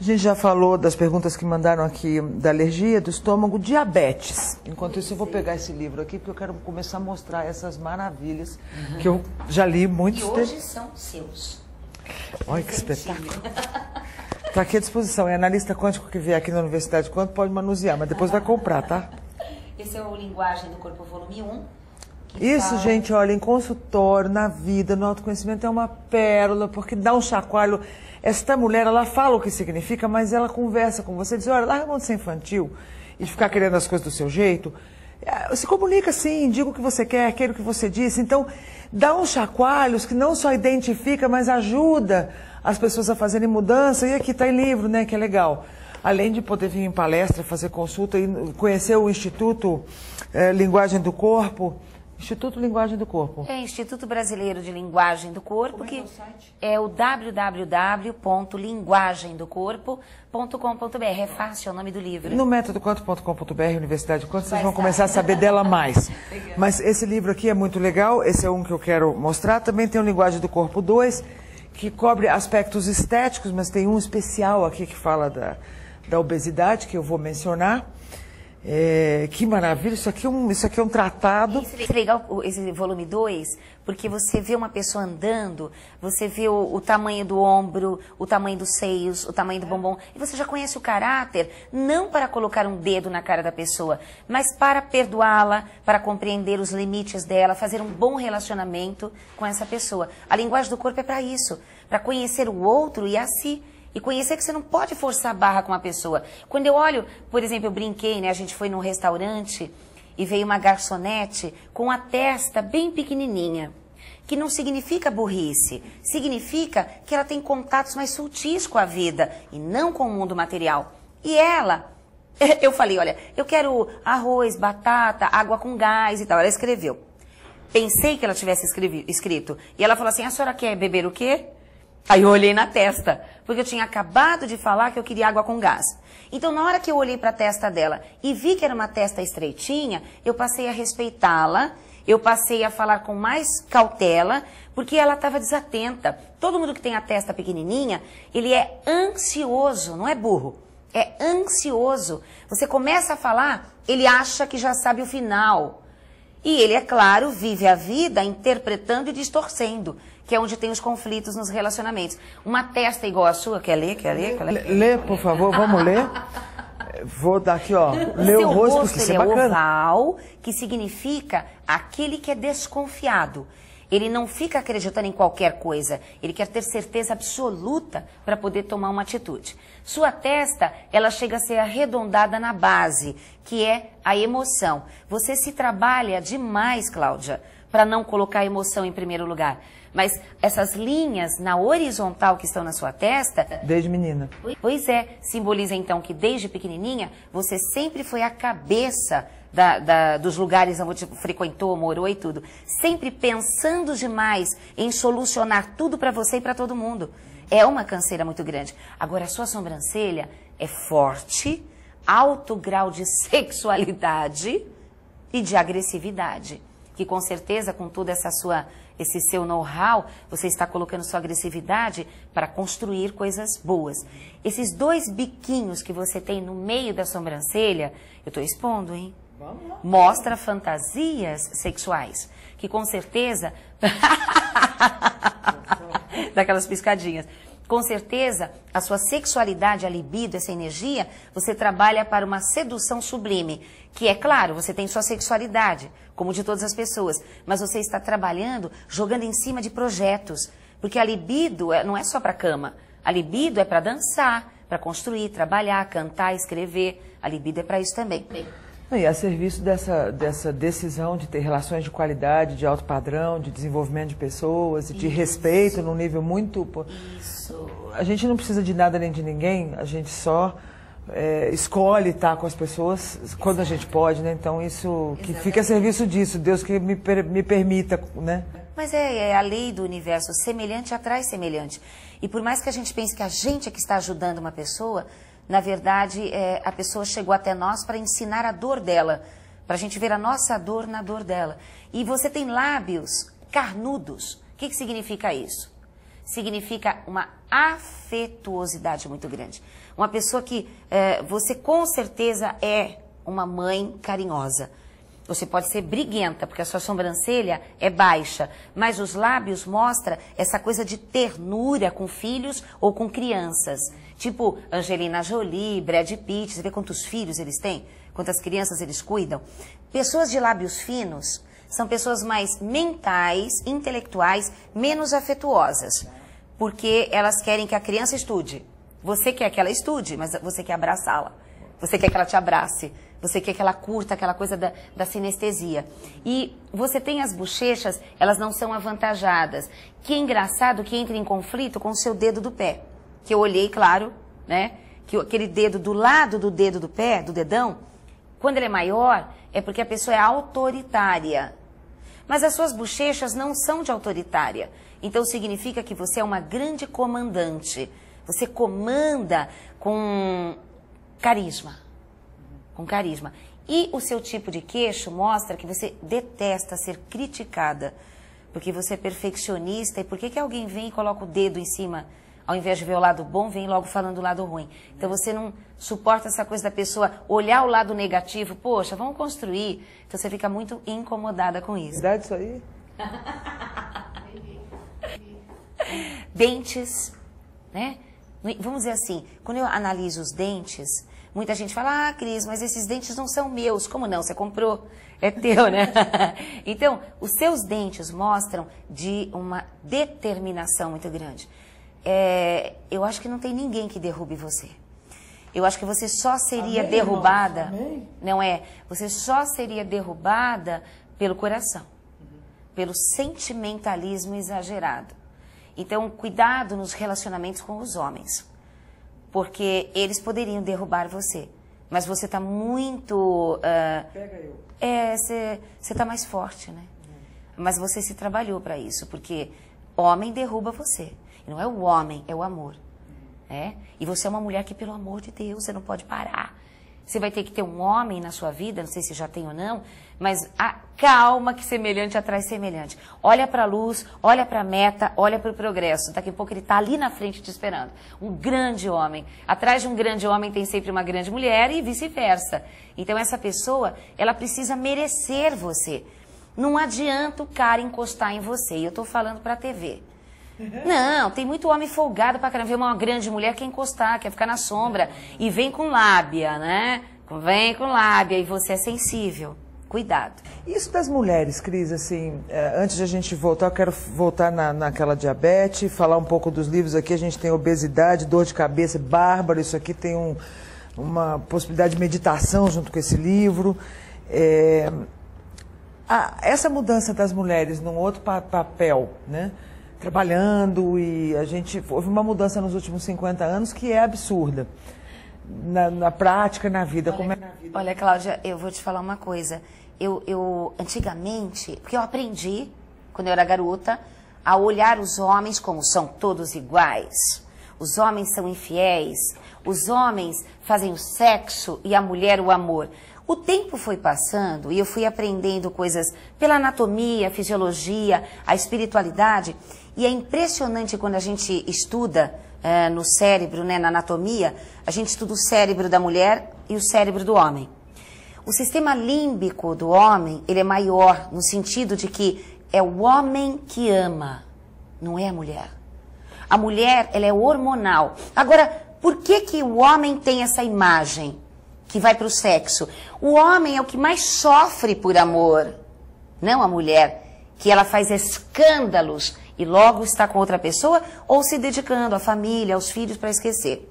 gente já falou das perguntas que mandaram aqui da alergia, do estômago, diabetes. Enquanto isso, eu vou pegar esse livro aqui, porque eu quero começar a mostrar essas maravilhas que eu já li muitos. E hoje são seus. Olha que espetáculo. Está aqui à disposição. É analista quântico que vier aqui na Universidade Quântico, pode manusear, mas depois vai comprar, tá? Esse é o Linguagem do Corpo, volume 1. Isso, gente, olha, em consultório, na vida, no autoconhecimento é uma pérola, porque dá um chacoalho. Esta mulher, ela fala o que significa, mas ela conversa com você, diz, olha, larga a mão de ser infantil e de ficar querendo as coisas do seu jeito. Se comunica assim, diga o que você quer, queira o que você disse. Então, dá uns chacoalhos que não só identifica, mas ajuda as pessoas a fazerem mudança. E aqui está em livro, né, que é legal. Além de poder vir em palestra, fazer consulta e conhecer o Instituto Linguagem do Corpo. Instituto Linguagem do Corpo. É Instituto Brasileiro de Linguagem do Corpo, que é o www.linguagemdocorpo.com.br. É fácil, é o nome do livro. No métodoquanto.com.br, Universidade Quanto, vocês vão começar a saber dela mais. Mas esse livro aqui é muito legal, esse é um que eu quero mostrar. Também tem o Linguagem do Corpo 2, que cobre aspectos estéticos, mas tem um especial aqui que fala da obesidade, que eu vou mencionar. Que maravilha, isso aqui é um tratado. Isso é legal, esse volume 2, porque você vê uma pessoa andando, você vê o tamanho do ombro, o tamanho dos seios, o tamanho do bumbum, e você já conhece o caráter, não para colocar um dedo na cara da pessoa, mas para perdoá-la, para compreender os limites dela, fazer um bom relacionamento com essa pessoa. A linguagem do corpo é para isso, para conhecer o outro e a si. E conhecer que você não pode forçar a barra com uma pessoa. Quando eu olho, por exemplo, eu brinquei, né? A gente foi num restaurante e veio uma garçonete com a testa bem pequenininha. Que não significa burrice. Significa que ela tem contatos mais sutis com a vida e não com o mundo material. E ela, eu falei, olha, eu quero arroz, batata, água com gás e tal. Ela escreveu. Pensei que ela tivesse escrito. E ela falou assim, a senhora quer beber o quê? Aí eu olhei na testa, porque eu tinha acabado de falar que eu queria água com gás. Então, na hora que eu olhei para a testa dela e vi que era uma testa estreitinha, eu passei a respeitá-la, eu passei a falar com mais cautela, porque ela estava desatenta. Todo mundo que tem a testa pequenininha, ele é ansioso, não é burro, é ansioso. Você começa a falar, ele acha que já sabe o final. E ele, é claro, vive a vida interpretando e distorcendo, que é onde tem os conflitos nos relacionamentos. Uma testa igual a sua, quer ler? Quer ler? Lê, por favor, vamos ler. Vou dar aqui, ó, ler o rosto, porque isso é bacana. Oval, que significa aquele que é desconfiado. Ele não fica acreditando em qualquer coisa, ele quer ter certeza absoluta para poder tomar uma atitude. Sua testa, ela chega a ser arredondada na base, que é a emoção. Você se trabalha demais, Cláudia, para não colocar a emoção em primeiro lugar. Mas essas linhas na horizontal que estão na sua testa... Desde menina. Pois é, simboliza então que desde pequenininha você sempre foi a cabeça dos lugares onde você frequentou, morou e tudo. Sempre pensando demais em solucionar tudo para você e para todo mundo. É uma canseira muito grande. Agora, a sua sobrancelha é forte, alto grau de sexualidade e de agressividade. Que com certeza, com toda esse seu know-how, você está colocando sua agressividade para construir coisas boas. Esses dois biquinhos que você tem no meio da sobrancelha, eu estou expondo, hein? Mostra fantasias sexuais, que com certeza... Daquelas piscadinhas. Com certeza, a sua sexualidade, a libido, essa energia, você trabalha para uma sedução sublime. Que é claro, você tem sua sexualidade, como de todas as pessoas, mas você está trabalhando, jogando em cima de projetos. Porque a libido não é só para a cama. A libido é para dançar, para construir, trabalhar, cantar, escrever. A libido é para isso também. E a serviço dessa decisão de ter relações de qualidade, de alto padrão, de desenvolvimento de pessoas, de respeito num nível muito... Isso. A gente não precisa de nada nem de ninguém, a gente só escolhe estar com as pessoas quando a gente pode, né? Então isso que fica a serviço disso, Deus que me permita, né? Mas é a lei do universo, semelhante atrai semelhante. E por mais que a gente pense que a gente é que está ajudando uma pessoa... Na verdade, a pessoa chegou até nós para ensinar a dor dela, para a gente ver a nossa dor na dor dela. E você tem lábios carnudos. O que significa isso? significa uma afetuosidade muito grande. Uma pessoa que você com certeza é uma mãe carinhosa. Você pode ser briguenta, porque a sua sobrancelha é baixa, mas os lábios mostram essa coisa de ternura com filhos ou com crianças. Tipo Angelina Jolie, Brad Pitt, você vê quantos filhos eles têm? Quantas crianças eles cuidam? Pessoas de lábios finos são pessoas mais mentais, intelectuais, menos afetuosas, porque elas querem que a criança estude. Você quer que ela estude, mas você quer abraçá-la. Você quer que ela te abrace. Você quer que ela curta aquela coisa da sinestesia. E você tem as bochechas, elas não são avantajadas. Que é engraçado que entra em conflito com o seu dedo do pé. Que eu olhei, claro, né? Que aquele dedo do lado do dedo do pé, do dedão, quando ele é maior, é porque a pessoa é autoritária. Mas as suas bochechas não são de autoritária. Então significa que você é uma grande comandante. Você comanda com carisma. Com carisma. E o seu tipo de queixo mostra que você detesta ser criticada. Porque você é perfeccionista. E por que alguém vem e coloca o dedo em cima, ao invés de ver o lado bom, vem logo falando o lado ruim? Então você não suporta essa coisa da pessoa olhar o lado negativo. Poxa, vamos construir. Então você fica muito incomodada com isso. Verdade isso aí? Dentes, né? Vamos dizer assim, quando eu analiso os dentes, muita gente fala, Cris, mas esses dentes não são meus. Como não? Você comprou, é teu, né? Então, os seus dentes mostram de uma determinação muito grande. Eu acho que não tem ninguém que derrube você. Eu acho que você só seria derrubada, não é? Você só seria derrubada pelo coração, pelo sentimentalismo exagerado. Então, cuidado nos relacionamentos com os homens, porque eles poderiam derrubar você, mas você está muito... Pega eu. Você está mais forte, né? Mas você se trabalhou para isso, porque homem derruba você. E não é o homem, é o amor. Né? E você é uma mulher que, pelo amor de Deus, você não pode parar. Você vai ter que ter um homem na sua vida, não sei se já tem ou não, mas calma que semelhante atrai semelhante. Olha para a luz, olha para a meta, olha para o progresso. Daqui a pouco ele está ali na frente te esperando. Um grande homem. Atrás de um grande homem tem sempre uma grande mulher e vice-versa. Então essa pessoa, ela precisa merecer você. Não adianta o cara encostar em você. E eu estou falando para a TV. Não, tem muito homem folgado pra caramba. Ver uma grande mulher quer encostar, quer ficar na sombra. E vem com lábia, né? Vem com lábia e você é sensível. Cuidado. Isso das mulheres, Cris, assim, antes de a gente voltar, eu quero voltar naquela diabetes, falar um pouco dos livros aqui. A gente tem obesidade, dor de cabeça, bárbaro. Isso aqui tem uma possibilidade de meditação junto com esse livro. Essa mudança das mulheres num outro papel, né? Trabalhando, e houve uma mudança nos últimos 50 anos que é absurda. Na prática, na vida. Como é na vida? Olha, Cláudia, eu vou te falar uma coisa. Eu antigamente, porque eu aprendi, quando eu era garota, a olhar os homens como são todos iguais. Os homens são infiéis, os homens fazem o sexo e a mulher o amor. O tempo foi passando e eu fui aprendendo coisas pela anatomia, fisiologia, a espiritualidade. E é impressionante quando a gente estuda no cérebro, né, na anatomia, a gente estuda o cérebro da mulher e o cérebro do homem. O sistema límbico do homem, ele é maior no sentido de que é o homem que ama, não é a mulher. A mulher, ela é hormonal. Agora, por que o homem tem essa imagem que vai para o sexo? O homem é o que mais sofre por amor, não a mulher, que ela faz escândalos e logo está com outra pessoa ou se dedicando à família, aos filhos para esquecer.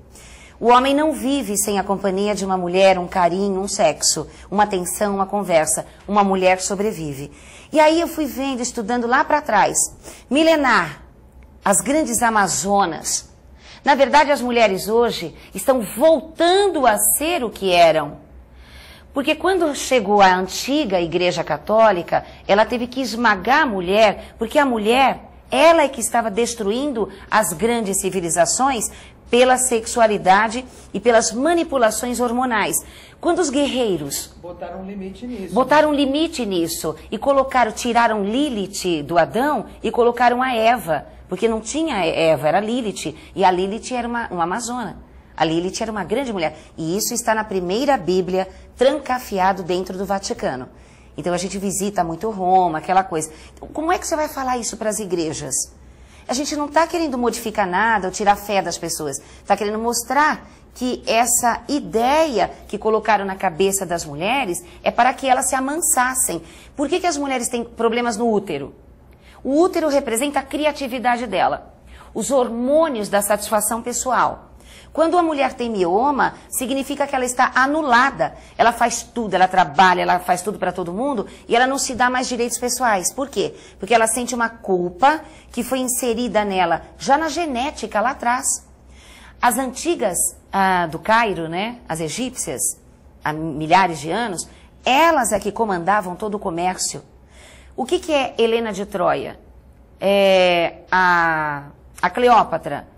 O homem não vive sem a companhia de uma mulher, um carinho, um sexo, uma atenção, uma conversa. Uma mulher sobrevive. E aí eu fui vendo, estudando lá para trás, milenar, as grandes amazonas. Na verdade, as mulheres hoje estão voltando a ser o que eram. Porque quando chegou a antiga Igreja Católica, ela teve que esmagar a mulher, porque a mulher, ela é que estava destruindo as grandes civilizações pela sexualidade e pelas manipulações hormonais. Quando os guerreiros botaram um limite nisso. Botaram um limite nisso e tiraram Lilith do Adão e colocaram a Eva, porque não tinha Eva, era Lilith, e a Lilith era uma amazona. A Lilith era uma grande mulher, e isso está na primeira Bíblia, trancafiado dentro do Vaticano. Então a gente visita muito Roma, aquela coisa. Então, como é que você vai falar isso para as igrejas? A gente não está querendo modificar nada ou tirar a fé das pessoas, está querendo mostrar que essa ideia que colocaram na cabeça das mulheres é para que elas se amansassem. Por que as mulheres têm problemas no útero? O útero representa a criatividade dela, os hormônios da satisfação pessoal. Quando a mulher tem mioma, significa que ela está anulada. Ela faz tudo, ela trabalha, ela faz tudo para todo mundo e ela não se dá mais direitos pessoais. Por quê? Porque ela sente uma culpa que foi inserida nela já na genética lá atrás. As antigas do Cairo, né, as egípcias, há milhares de anos, elas é que comandavam todo o comércio. O que é Helena de Troia? A Cleópatra.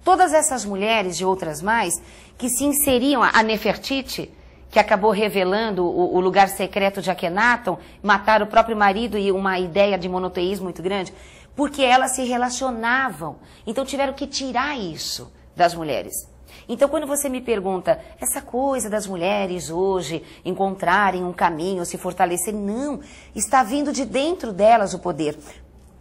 Todas essas mulheres e outras mais que se inseriam, a Nefertiti, que acabou revelando o lugar secreto de Akhenaton, mataram o próprio marido e uma ideia de monoteísmo muito grande, porque elas se relacionavam. Então tiveram que tirar isso das mulheres. Então quando você me pergunta, essa coisa das mulheres hoje encontrarem um caminho, se fortalecer, não, está vindo de dentro delas o poder.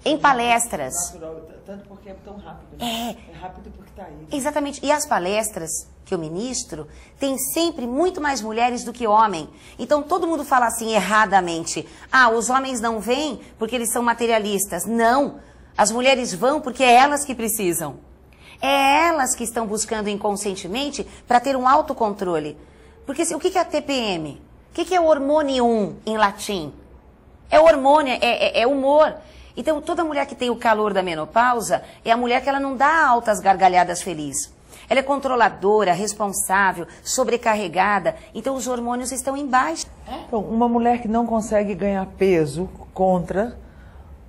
Em palestras. Natural, tanto porque é tão rápido. Né? É rápido porque está aí. Exatamente. E as palestras que eu ministro, tem sempre muito mais mulheres do que homem. Então todo mundo fala assim erradamente. Ah, os homens não vêm porque eles são materialistas. Não. As mulheres vão porque é elas que precisam. É elas que estão buscando inconscientemente para ter um autocontrole. Porque o que é a TPM? O que é o hormônio 1 em latim? É hormônio, é humor. Então, toda mulher que tem o calor da menopausa é a mulher que ela não dá altas gargalhadas felizes. Ela é controladora, responsável, sobrecarregada. Então, os hormônios estão em baixa. Então, uma mulher que não consegue ganhar peso contra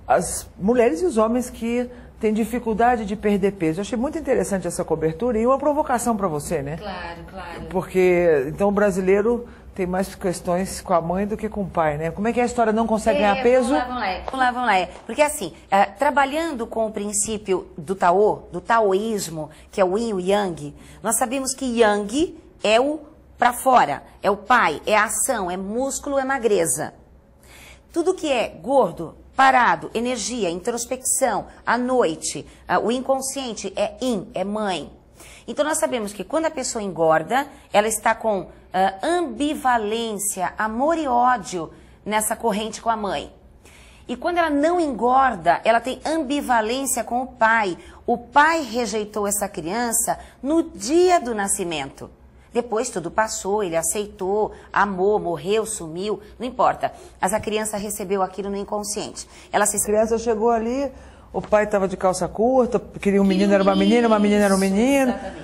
as mulheres e os homens que têm dificuldade de perder peso. Eu achei muito interessante essa cobertura e uma provocação para você, né? Claro, claro. Porque, então, o brasileiro tem mais questões com a mãe do que com o pai, né? Como é que a história não consegue ganhar peso? Vamos lá. Porque assim, trabalhando com o princípio do taoísmo, que é o yin e o yang, nós sabemos que yang é o para fora, é o pai, é a ação, é músculo, é magreza. Tudo que é gordo, parado, energia, introspecção, à noite, o inconsciente é yin, é mãe. Então nós sabemos que quando a pessoa engorda, ela está com ambivalência, amor e ódio nessa corrente com a mãe. E quando ela não engorda, ela tem ambivalência com o pai. O pai rejeitou essa criança no dia do nascimento. Depois tudo passou, ele aceitou, amou, morreu, sumiu, não importa. Mas a criança recebeu aquilo no inconsciente. A criança chegou ali, o pai estava de calça curta, queria um menino, era uma menina era um menino. Exatamente.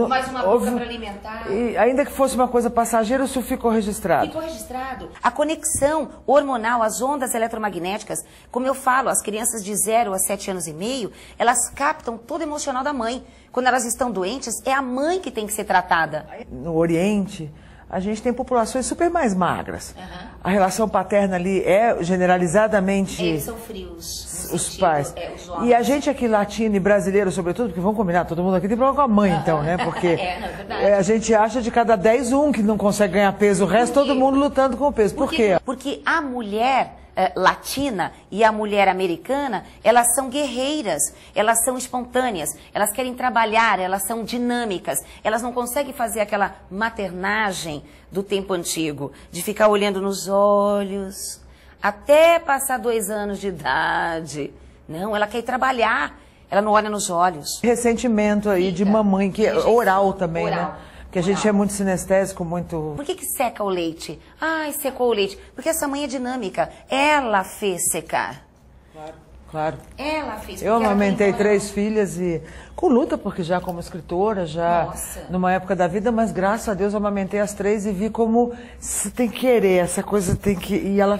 Mais uma boca para alimentar. E ainda que fosse uma coisa passageira, isso ficou registrado. Ficou registrado. A conexão hormonal, as ondas eletromagnéticas, como eu falo, as crianças de 0 a 7 anos e meio, elas captam todo o emocional da mãe. Quando elas estão doentes, é a mãe que tem que ser tratada. No Oriente, a gente tem populações super mais magras. A relação paterna ali é generalizadamente... Eles são frios. Os pais. E a gente aqui, latino e brasileiro, sobretudo, porque vamos combinar, todo mundo aqui tem problema com a mãe, então, né? Porque a gente acha de cada 10, um que não consegue ganhar peso, o resto todo mundo lutando com o peso. Por quê? Porque a mulher latina e a mulher americana, elas são guerreiras, elas são espontâneas, elas querem trabalhar, elas são dinâmicas, elas não conseguem fazer aquela maternagem do tempo antigo, de ficar olhando nos olhos, até passar 2 anos de idade. Não, ela quer ir trabalhar, ela não olha nos olhos. Ressentimento aí de mamãe, que é oral também, oral. Né? Porque a gente é muito sinestésico, muito... Por que seca o leite? Ai, secou o leite. Porque essa mãe é dinâmica. Ela fez secar. Claro. Ela fez. Eu amamentei 3 filhas e com luta, porque já como escritora, já numa época da vida, mas graças a Deus eu amamentei as 3 e vi como você tem que querer, essa coisa tem que... E ela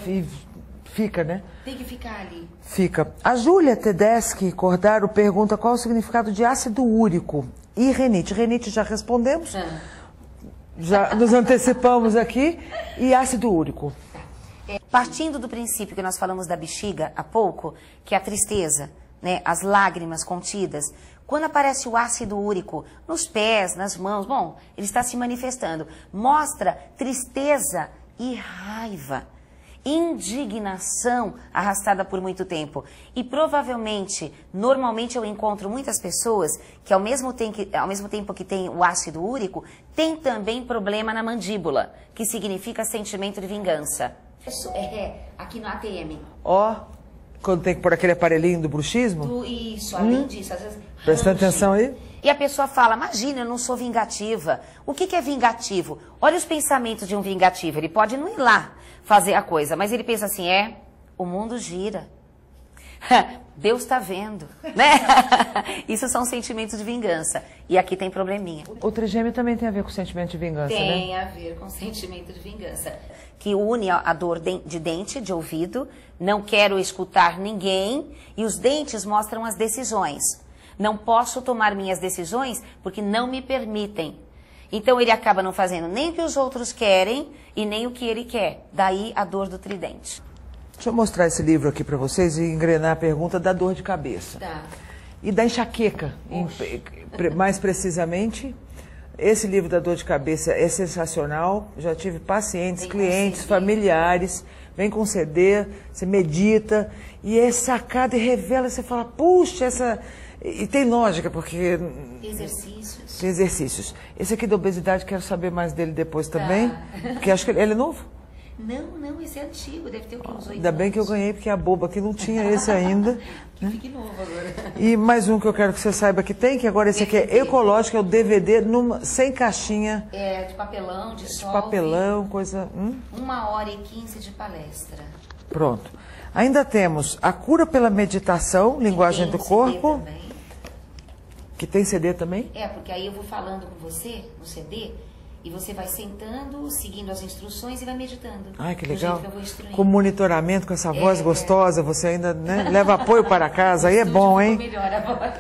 fica, né? Tem que ficar ali. Fica. A Júlia Tedeschi Cordaro pergunta qual é o significado de ácido úrico e renite. Renite já respondemos, já nos antecipamos aqui. E ácido úrico? Partindo do princípio que nós falamos da bexiga há pouco, que é a tristeza, né, as lágrimas contidas, quando aparece o ácido úrico nos pés, nas mãos, bom, ele está se manifestando, mostra tristeza e raiva, indignação arrastada por muito tempo. E provavelmente, normalmente eu encontro muitas pessoas que ao mesmo tempo que tem o ácido úrico, tem também problema na mandíbula, que significa sentimento de vingança. Isso é aqui no ATM. Ó, quando tem que pôr aquele aparelhinho do bruxismo? Isso, além disso, às vezes... Prestando atenção aí. E a pessoa fala, imagina, eu não sou vingativa. O que é vingativo? Olha os pensamentos de um vingativo. Ele pode não ir lá fazer a coisa, mas ele pensa assim, o mundo gira. Deus está vendo, né? Isso são sentimentos de vingança. E aqui tem probleminha. O trigêmeo também tem a ver com sentimento de vingança, né? Tem a ver com sentimento de vingança. Que une a dor de dente, de ouvido, não quero escutar ninguém, e os dentes mostram as decisões. Não posso tomar minhas decisões porque não me permitem. Então ele acaba não fazendo nem o que os outros querem e nem o que ele quer. Daí a dor do tridente. Deixa eu mostrar esse livro aqui para vocês e engrenar a pergunta da dor de cabeça. Tá. E da enxaqueca, mais precisamente. Esse livro da dor de cabeça é sensacional. Já tive pacientes, clientes, familiares. Vem conceder, você medita e é sacada e revela. Você fala, puxa, essa... E tem lógica, porque... Exercícios. Tem exercícios. Esse aqui da obesidade, quero saber mais dele depois também. Porque acho que ele é novo. Não, esse é antigo, deve ter o que, uns 8 Ainda bem que eu ganhei, porque a boba aqui não tinha esse ainda. Que fique novo agora. E mais um que eu quero que você saiba que tem, que agora esse aqui é ecológico, é o DVD sem caixinha. É, de papelão, de sol. De papelão, coisa... 1h15 de palestra. Pronto. Ainda temos A Cura pela Meditação, Linguagem do Corpo. Que tem CD também? É, porque aí eu vou falando com você no CD... E você vai sentando, seguindo as instruções e vai meditando. Ai, que legal. Que com monitoramento, com essa voz gostosa, você ainda leva apoio para casa. Aí é bom, hein? Melhor agora.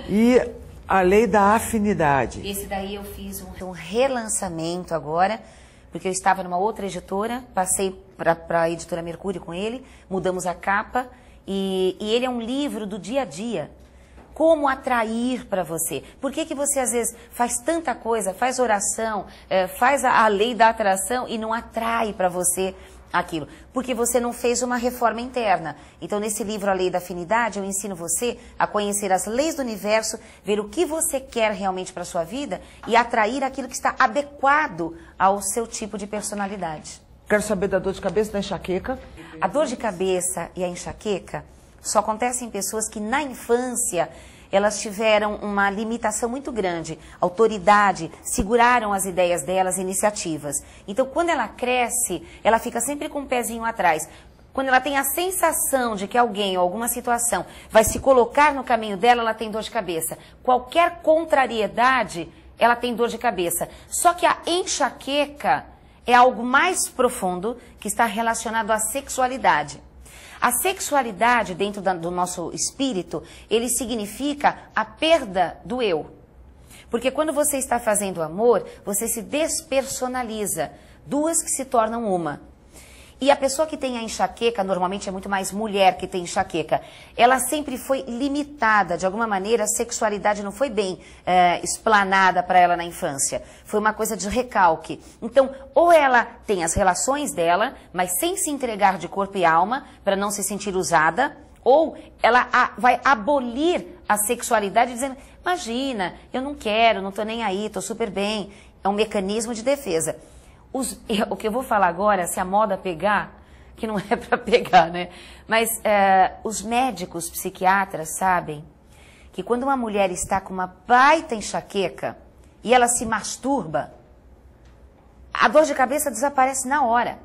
E A Lei da Afinidade. Esse daí eu fiz um relançamento agora, porque eu estava numa outra editora, passei para a editora Mercúrio com ele, mudamos a capa, e ele é um livro do dia a dia. Como atrair para você? Por que você às vezes faz tanta coisa, faz oração, faz a lei da atração e não atrai para você aquilo? Porque você não fez uma reforma interna. Então nesse livro A Lei da Afinidade eu ensino você a conhecer as leis do universo, ver o que você quer realmente para sua vida e atrair aquilo que está adequado ao seu tipo de personalidade. Quero saber da dor de cabeça e da enxaqueca. A dor de cabeça e a enxaqueca só acontece em pessoas que na infância elas tiveram uma limitação muito grande, autoridade, seguraram as ideias delas, iniciativas. Então quando ela cresce, ela fica sempre com um pezinho atrás. Quando ela tem a sensação de que alguém ou alguma situação vai se colocar no caminho dela, ela tem dor de cabeça. Qualquer contrariedade, ela tem dor de cabeça. Só que a enxaqueca é algo mais profundo que está relacionado à sexualidade. A sexualidade dentro do nosso espírito, ele significa a perda do eu. Porque quando você está fazendo amor, você se despersonaliza. Duas que se tornam uma. E a pessoa que tem a enxaqueca, normalmente é muito mais mulher que tem enxaqueca, ela sempre foi limitada, de alguma maneira a sexualidade não foi bem explanada para ela na infância. Foi uma coisa de recalque. Então, ou ela tem as relações dela, mas sem se entregar de corpo e alma, para não se sentir usada, ou ela vai abolir a sexualidade dizendo, imagina, eu não quero, não estou nem aí, estou super bem. É um mecanismo de defesa. O que eu vou falar agora, se a moda pegar, que não é para pegar, né? Mas os médicos, psiquiatras sabem que quando uma mulher está com uma baita enxaqueca e ela se masturba, a dor de cabeça desaparece na hora.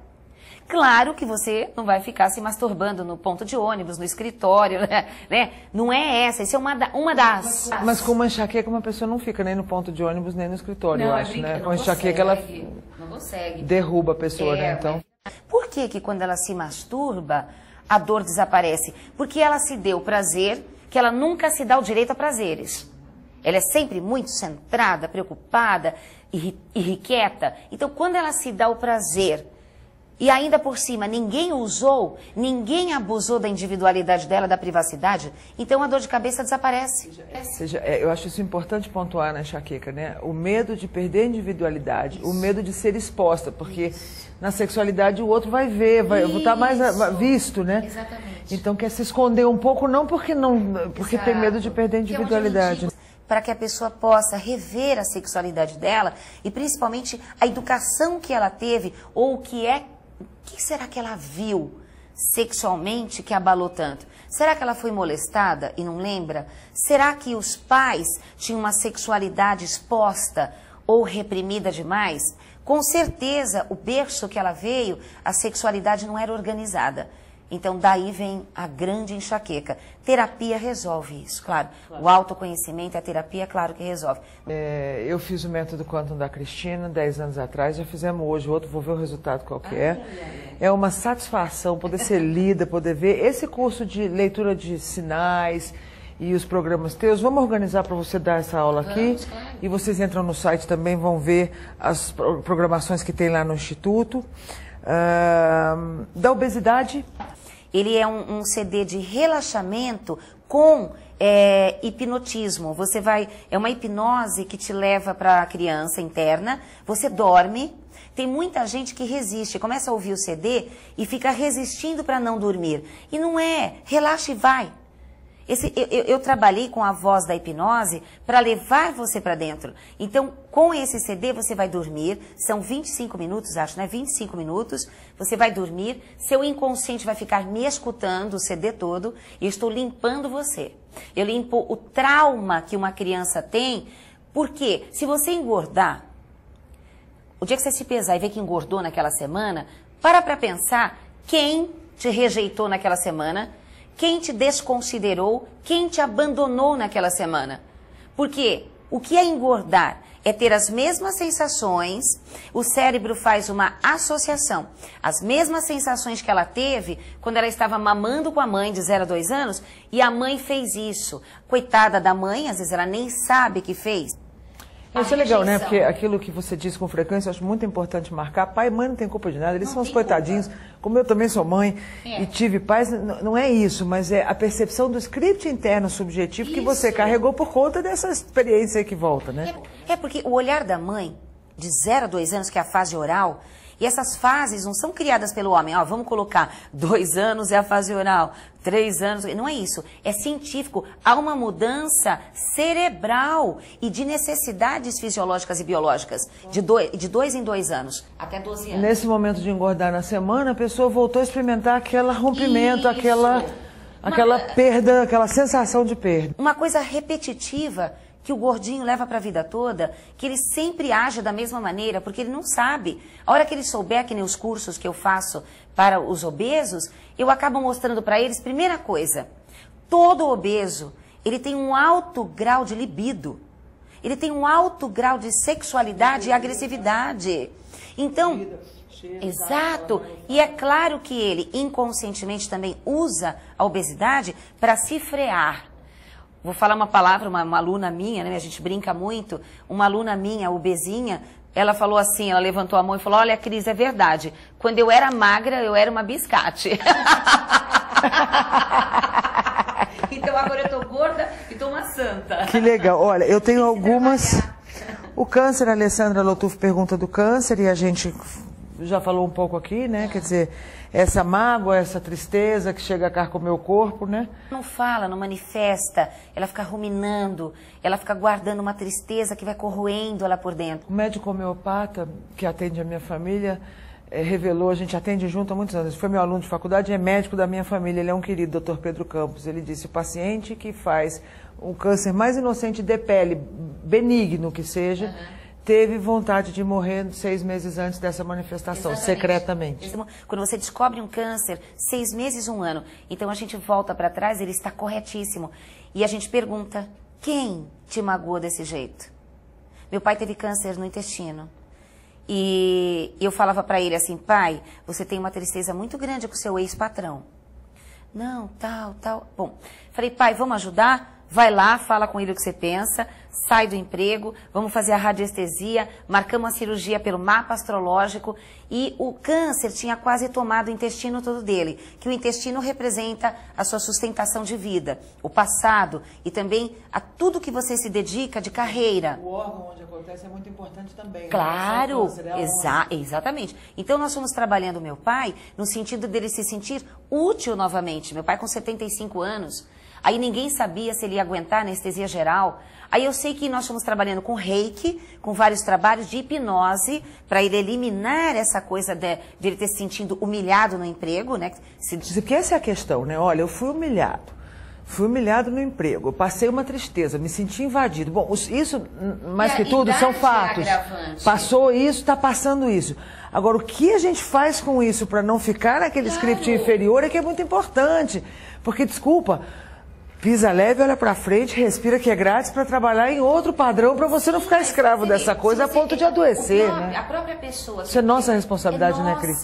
Claro que você não vai ficar se masturbando no ponto de ônibus, no escritório, né? Não é essa, isso é uma das... Mas com uma enxaqueca uma pessoa não fica nem no ponto de ônibus, nem no escritório, não, eu acho, né? Com enxaqueca ela não consegue. Derruba a pessoa, né? Então... Por que quando ela se masturba, a dor desaparece? Porque ela se deu prazer, que ela nunca se dá o direito a prazeres. Ela é sempre muito centrada, preocupada, irrequieta. Então, quando ela se dá o prazer, e ainda por cima ninguém usou, ninguém abusou da individualidade dela, da privacidade, então a dor de cabeça desaparece. Eu acho isso importante pontuar na enxaqueca, né? O medo de perder a individualidade, o medo de ser exposta, porque na sexualidade o outro vai ver, vai estar mais visto, né? Exatamente. Então quer se esconder um pouco, não porque tem medo de perder a individualidade. Para que a pessoa possa rever a sexualidade dela e principalmente a educação que ela teve ou o que será que ela viu sexualmente que abalou tanto? Será que ela foi molestada e não lembra? Será que os pais tinham uma sexualidade exposta ou reprimida demais? Com certeza, o berço que ela veio, a sexualidade não era organizada. Então, daí vem a grande enxaqueca. Terapia resolve isso, claro. O autoconhecimento, a terapia, claro que resolve. Eu fiz o método Quantum da Cristina 10 anos atrás, já fizemos hoje outro, vou ver o resultado qual que é. É uma satisfação poder ser lida, poder ver. Esse curso de leitura de sinais e os programas teus, vamos organizar para você dar essa aula aqui. Claro. E vocês entram no site também, vão ver as programações que tem lá no Instituto. Da obesidade... Ele é um CD de relaxamento com hipnotismo. É uma hipnose que te leva para a criança interna, você dorme. Tem muita gente que resiste, começa a ouvir o CD e fica resistindo para não dormir. E não é, relaxa e vai. Eu trabalhei com a voz da hipnose para levar você para dentro. Então, com esse CD, você vai dormir. São 25 minutos, acho, né? 25 minutos. Você vai dormir. Seu inconsciente vai ficar me escutando o CD todo. E eu estou limpando você. Eu limpo o trauma que uma criança tem. Porque se você engordar, o dia que você se pesar e ver que engordou naquela semana, para pensar quem te rejeitou naquela semana, quem te desconsiderou, quem te abandonou naquela semana. Porque o que é engordar? É ter as mesmas sensações, o cérebro faz uma associação. As mesmas sensações que ela teve quando ela estava mamando com a mãe de 0 a 2 anos e a mãe fez isso. Coitada da mãe, às vezes ela nem sabe que fez. Isso é legal, né? Porque aquilo que você diz com frequência, eu acho muito importante marcar. Pai e mãe não tem culpa de nada, eles são os coitadinhos. Culpa. Como eu também sou mãe e tive pais, não é isso, mas é a percepção do script interno subjetivo que você carregou por conta dessa experiência que volta, né? Porque o olhar da mãe, de 0 a 2 anos, que é a fase oral, e essas fases não são criadas pelo homem. Vamos colocar 2 anos é a fase oral, 3 anos... Não é isso. É científico. Há uma mudança cerebral e de necessidades fisiológicas e biológicas de 2 em 2 anos, até 12 anos. Nesse momento de engordar na semana, a pessoa voltou a experimentar aquele rompimento, aquela perda, aquela sensação de perda. Uma coisa repetitiva que o gordinho leva para a vida toda, que ele sempre age da mesma maneira, porque ele não sabe. A hora que ele souber, que nem os cursos que eu faço para os obesos, eu acabo mostrando para eles, primeira coisa, todo obeso, ele tem um alto grau de libido, ele tem um alto grau de sexualidade e agressividade. Então, exato, e é claro que ele inconscientemente também usa a obesidade para se frear. Vou falar uma palavra, uma aluna minha, né? A gente brinca muito. Uma aluna minha, obesinha, ela falou assim, ela levantou a mão e falou, olha, Cris, é verdade. Quando eu era magra, eu era uma biscate. Então agora eu tô gorda e tô uma santa. Que legal. Olha, eu tenho algumas... O câncer, a Alessandra Lotufo pergunta do câncer e a gente já falou um pouco aqui, né? Quer dizer, essa mágoa, essa tristeza que chega a carcomer o corpo, né? Não fala, não manifesta, ela fica ruminando, ela fica guardando uma tristeza que vai corroendo ela por dentro. O médico homeopata que atende a minha família revelou, a gente atende junto há muitos anos, foi meu aluno de faculdade, é médico da minha família, ele é um querido, Dr. Pedro Campos. Ele disse, o paciente que faz um câncer mais inocente de pele, benigno que seja, teve vontade de morrer 6 meses antes dessa manifestação, secretamente. Quando você descobre um câncer, 6 meses, 1 ano. Então a gente volta para trás, ele está corretíssimo. E a gente pergunta, quem te magoou desse jeito? Meu pai teve câncer no intestino. E eu falava para ele assim, pai, você tem uma tristeza muito grande com o seu ex-patrão. Não, tal. Bom, falei, pai, vamos ajudar? Vai lá, fala com ele o que você pensa, sai do emprego, vamos fazer a radiestesia, marcamos a cirurgia pelo mapa astrológico e o câncer tinha quase tomado o intestino todo dele, que o intestino representa a sua sustentação de vida, o passado e também a tudo que você se dedica de carreira. O órgão onde acontece é muito importante também. Claro, né? exatamente. Então nós fomos trabalhando o meu pai no sentido dele se sentir útil novamente. Meu pai com 75 anos... Aí ninguém sabia se ele ia aguentar anestesia geral. Aí eu sei que nós fomos trabalhando com reiki, com vários trabalhos de hipnose, para ele eliminar essa coisa de ele ter se sentido humilhado no emprego, né? Porque essa é a questão, né? Olha, eu fui humilhado no emprego, eu passei uma tristeza, me senti invadido. Bom, isso, mais que tudo, são fatos. Passou isso, está passando isso. Agora, o que a gente faz com isso para não ficar naquele script inferior é que é muito importante. Porque, desculpa... Pisa leve, olha pra frente, respira que é grátis para trabalhar em outro padrão para você não ficar escravo dessa coisa a ponto de adoecer, né? A própria pessoa... Isso é nossa responsabilidade, né, Cris?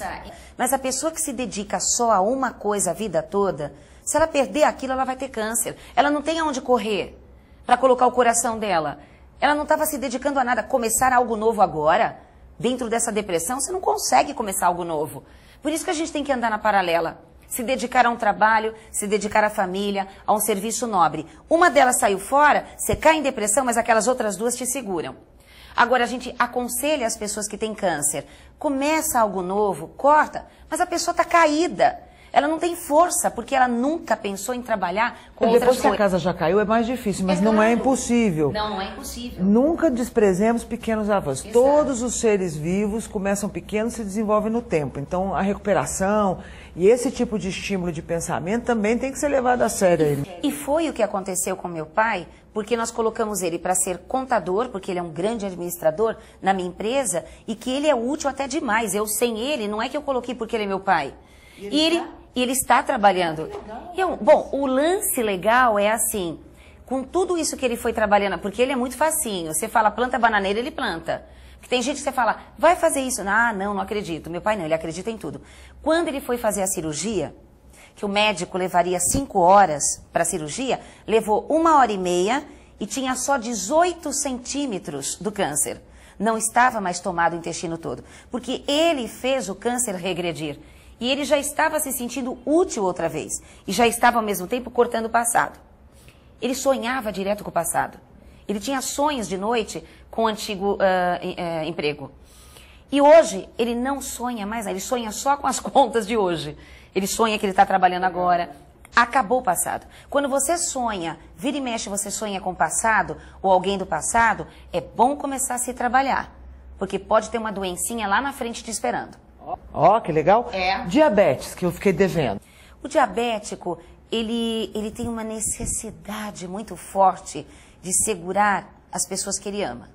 Mas a pessoa que se dedica só a uma coisa a vida toda, se ela perder aquilo, ela vai ter câncer. Ela não tem aonde correr para colocar o coração dela. Ela não estava se dedicando a nada. Começar algo novo agora, dentro dessa depressão, você não consegue começar algo novo. Por isso que a gente tem que andar na paralela. Se dedicar a um trabalho, se dedicar à família, a um serviço nobre. Uma delas saiu fora, você cai em depressão, mas aquelas outras duas te seguram. Agora, a gente aconselha as pessoas que têm câncer. Começa algo novo, corta, mas a pessoa está caída. Ela não tem força, porque ela nunca pensou em trabalhar com outras coisas. Depois que a casa já caiu, é mais difícil, mas não é impossível. Não é impossível. Nunca desprezemos pequenos avanços. Exato. Todos os seres vivos começam pequenos e se desenvolvem no tempo. Então, a recuperação e esse tipo de estímulo de pensamento também tem que ser levado a sério. E foi o que aconteceu com meu pai, porque nós colocamos ele para ser contador, porque ele é um grande administrador na minha empresa, e que ele é útil até demais. Eu sem ele, não é que eu coloquei porque ele é meu pai. E ele está trabalhando. Bom, o lance legal é assim, com tudo isso que ele foi trabalhando, porque ele é muito facinho. Você fala planta bananeira, ele planta. Porque tem gente que você fala, vai fazer isso. Ah, não acredito. Meu pai não, ele acredita em tudo. Quando ele foi fazer a cirurgia, que o médico levaria 5 horas para a cirurgia, levou 1h30 e tinha só 18 centímetros do câncer. Não estava mais tomado o intestino todo, porque ele fez o câncer regredir. E ele já estava se sentindo útil outra vez. E já estava, ao mesmo tempo, cortando o passado. Ele sonhava direto com o passado. Ele tinha sonhos de noite com o antigo emprego. E hoje, ele não sonha mais, ele sonha só com as contas de hoje. Ele sonha que ele está trabalhando agora. Acabou o passado. Quando você sonha, vira e mexe, você sonha com o passado, ou alguém do passado, é bom começar a se trabalhar. Porque pode ter uma doencinha lá na frente te esperando. Ó, que legal. É. Diabetes, que eu fiquei devendo. O diabético, ele tem uma necessidade muito forte de segurar as pessoas que ele ama.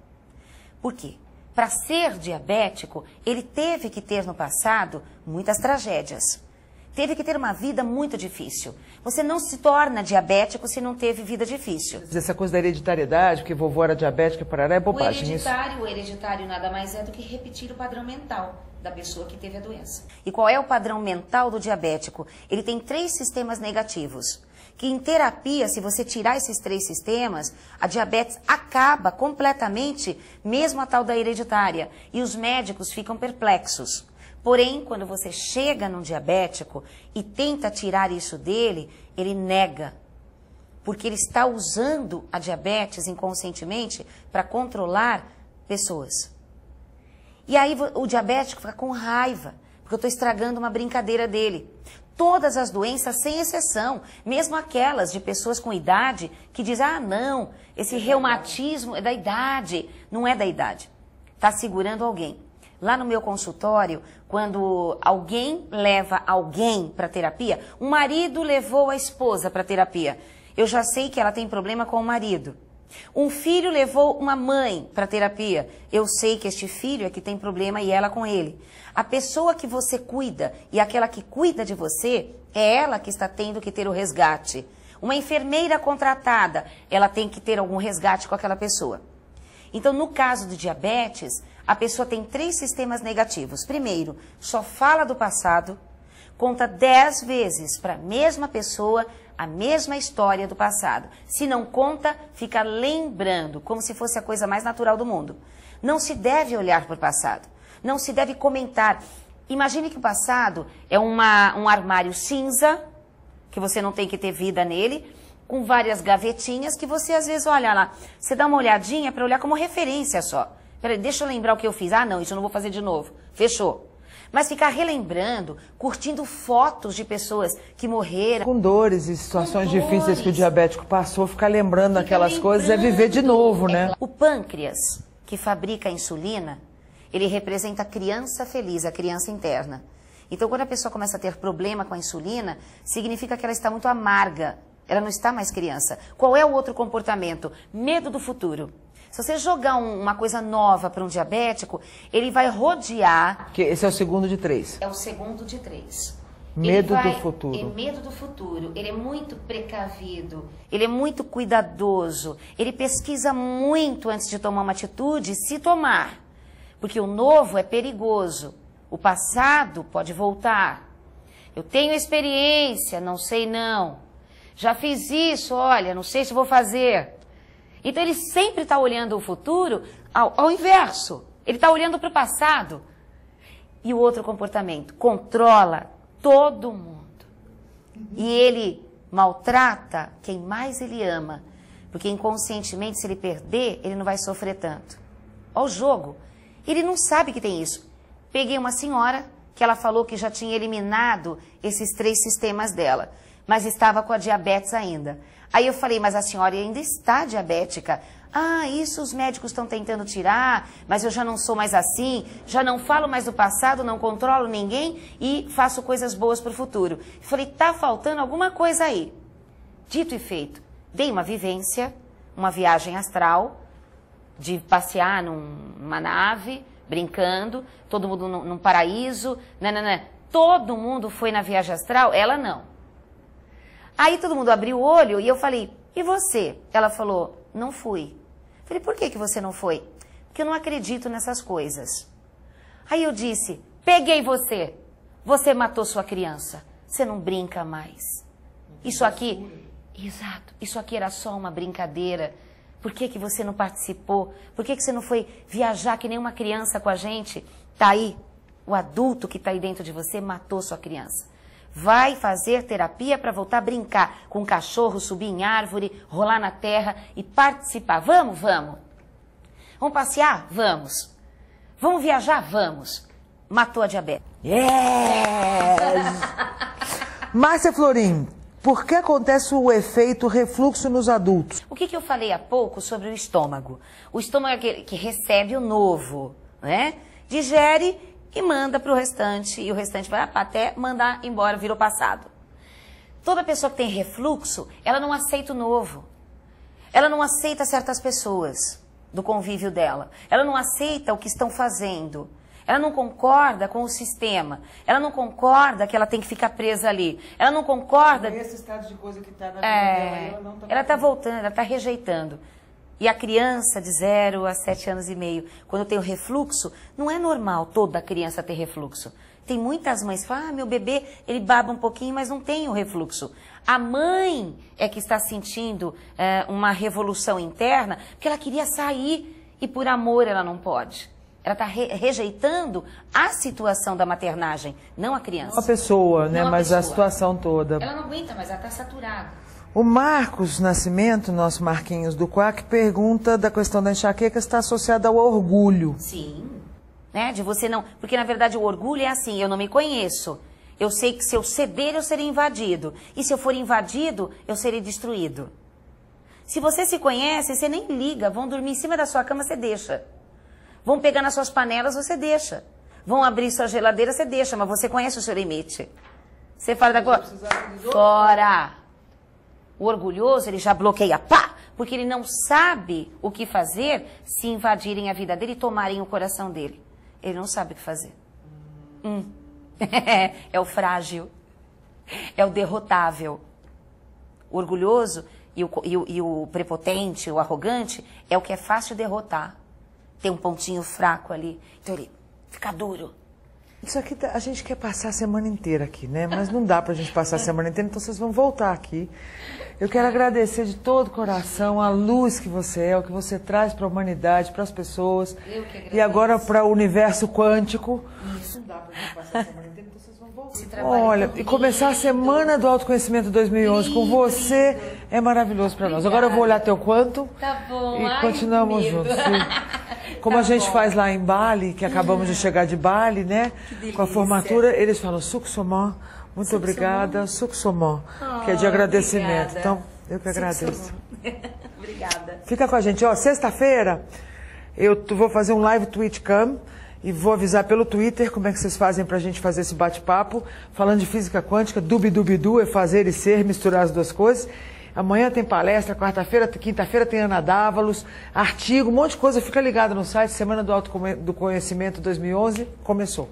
Por quê? Para ser diabético, ele teve que ter no passado muitas tragédias. Teve que ter uma vida muito difícil. Você não se torna diabético se não teve vida difícil. Essa coisa da hereditariedade, porque vovô era diabética, parará, é bobagem. O hereditário nada mais é do que repetir o padrão mental da pessoa que teve a doença. E qual é o padrão mental do diabético? Ele tem 3 sistemas negativos. Que em terapia, se você tirar esses 3 sistemas, a diabetes acaba completamente, mesmo a tal da hereditária. E os médicos ficam perplexos. Porém, quando você chega num diabético e tenta tirar isso dele, ele nega. Porque ele está usando a diabetes inconscientemente para controlar pessoas. E aí o diabético fica com raiva, porque eu estou estragando uma brincadeira dele. Todas as doenças, sem exceção, mesmo aquelas de pessoas com idade, que dizem, ah, não, esse reumatismo é da idade. Não é da idade. Está segurando alguém. Lá no meu consultório, quando alguém leva alguém para terapia, um marido levou a esposa para terapia. Eu já sei que ela tem problema com o marido. Um filho levou uma mãe para terapia. Eu sei que este filho é que tem problema e ela com ele. A pessoa que você cuida e aquela que cuida de você, é ela que está tendo que ter o resgate. Uma enfermeira contratada, ela tem que ter algum resgate com aquela pessoa. Então, no caso do diabetes, a pessoa tem 3 sistemas negativos. Primeiro, só fala do passado, conta 10 vezes para a mesma pessoa a mesma história do passado. Se não conta, fica lembrando, como se fosse a coisa mais natural do mundo. Não se deve olhar para o passado, não se deve comentar. Imagine que o passado é um armário cinza, que você não tem que ter vida nele, com várias gavetinhas que você às vezes olha lá. Você dá uma olhadinha para olhar como referência só. Peraí, deixa eu lembrar o que eu fiz. Ah, não, isso eu não vou fazer de novo. Fechou. Mas ficar relembrando, curtindo fotos de pessoas que morreram. Com dores e situações difíceis que o diabético passou, ficar lembrando aquelas coisas é viver de novo, né? O pâncreas, que fabrica a insulina, ele representa a criança feliz, a criança interna. Então, quando a pessoa começa a ter problema com a insulina, significa que ela está muito amarga. Ela não está mais criança. Qual é o outro comportamento? Medo do futuro. Se você jogar uma coisa nova para um diabético, ele vai rodear... Que esse é o segundo de 3. É o segundo de 3. Medo do futuro. É medo do futuro. Ele é muito precavido, ele é muito cuidadoso, ele pesquisa muito antes de tomar uma atitude, se tomar. Porque o novo é perigoso, o passado pode voltar. Eu tenho experiência, não sei não. Já fiz isso, olha, não sei se vou fazer. Então ele sempre está olhando o futuro ao inverso. Ele está olhando para o passado. E o outro comportamento, controla todo mundo. E ele maltrata quem mais ele ama. Porque inconscientemente, se ele perder, ele não vai sofrer tanto. Olha o jogo. Ele não sabe que tem isso. Peguei uma senhora que ela falou que já tinha eliminado esses 3 sistemas dela, mas estava com a diabetes ainda. Aí eu falei, mas a senhora ainda está diabética. Ah, isso os médicos estão tentando tirar, mas eu já não sou mais assim, já não falo mais do passado, não controlo ninguém e faço coisas boas para o futuro. Eu falei, tá faltando alguma coisa aí. Dito e feito, dei uma vivência, uma viagem astral, de passear numa nave, brincando, todo mundo num paraíso, nananã. Todo mundo foi na viagem astral, ela não. Aí todo mundo abriu o olho e eu falei, e você? Ela falou, não fui. Falei, por que você não foi? Porque eu não acredito nessas coisas. Aí eu disse, peguei você. Você matou sua criança. Você não brinca mais. Isso aqui, exato, isso aqui era só uma brincadeira. Por que você não participou? Por que você não foi viajar que nem uma criança com a gente? Tá aí, o adulto que está aí dentro de você matou sua criança. Vai fazer terapia para voltar a brincar com cachorro, subir em árvore, rolar na terra e participar. Vamos, vamos. Vamos passear? Vamos. Vamos viajar? Vamos. Matou a diabetes. Yes! Márcia Florim, por que acontece o efeito refluxo nos adultos? O que eu falei há pouco sobre o estômago? O estômago é aquele que recebe o novo, né? Digere e manda para o restante, e o restante vai até mandar embora, virou passado. Toda pessoa que tem refluxo, ela não aceita o novo. Ela não aceita certas pessoas do convívio dela. Ela não aceita o que estão fazendo. Ela não concorda com o sistema. Ela não concorda que ela tem que ficar presa ali. Ela não concorda... Esse estado de coisa que está na vida dela, ela não está... Ela está voltando, ela está rejeitando. E a criança de 0 a 7 anos e meio, quando tem o refluxo, não é normal toda criança ter refluxo. Tem muitas mães que falam, meu bebê, ele baba um pouquinho, mas não tem o refluxo. A mãe é que está sentindo uma revolução interna, porque ela queria sair e por amor ela não pode. Ela está rejeitando a situação da maternagem, não a criança. Não a pessoa, né? Não mas pessoa. a situação toda. Ela não aguenta, mas ela está saturada. O Marcos Nascimento, nosso Marquinhos do Quack, pergunta da questão da enxaqueca está associada ao orgulho. Sim, né? De você não... Porque, na verdade, o orgulho é assim, eu não me conheço. Eu sei que se eu ceder, eu serei invadido. E se eu for invadido, eu serei destruído. Se você se conhece, você nem liga. Vão dormir em cima da sua cama, você deixa. Vão pegar nas suas panelas, você deixa. Vão abrir sua geladeira, você deixa. Mas você conhece o seu limite. Você fala da coisa... Fora! O orgulhoso, ele já bloqueia, pá! Porque ele não sabe o que fazer se invadirem a vida dele e tomarem o coração dele. Ele não sabe o que fazer. É o frágil. É o derrotável. O orgulhoso e o prepotente, o arrogante, é o que é fácil derrotar. tem um pontinho fraco ali. Então ele fica duro. Isso aqui, a gente quer passar a semana inteira aqui, né? Mas não dá pra gente passar a semana inteira, então vocês vão voltar aqui. Eu quero agradecer de todo o coração a luz que você é, o que você traz para a humanidade, para as pessoas. Eu que agradeço. E agora para o universo quântico. Isso não dá pra gente passar a semana inteira, então vocês vão voltar. Olha, e começar a Semana do Autoconhecimento 2011 com você é maravilhoso para nós. Agora eu vou olhar teu quanto Tá bom. e continuamos juntos. Como a gente faz lá em Bali, que acabamos de chegar de Bali, né? Com a formatura, eles falam Suksomon, muito obrigada, Suksomon, que é de agradecimento. Obrigada. Então, eu que agradeço. Obrigada. Fica com a gente, ó, sexta-feira eu vou fazer um live Twitchcam e vou avisar pelo Twitter como é que vocês fazem pra gente fazer esse bate-papo, falando de física quântica, dubi-dubi-du, é fazer e ser, misturar as duas coisas. Amanhã tem palestra, quarta-feira, quinta-feira tem Ana Dávalos, artigo, um monte de coisa. Fica ligado no site, Semana do Autoconhecimento 2011, começou.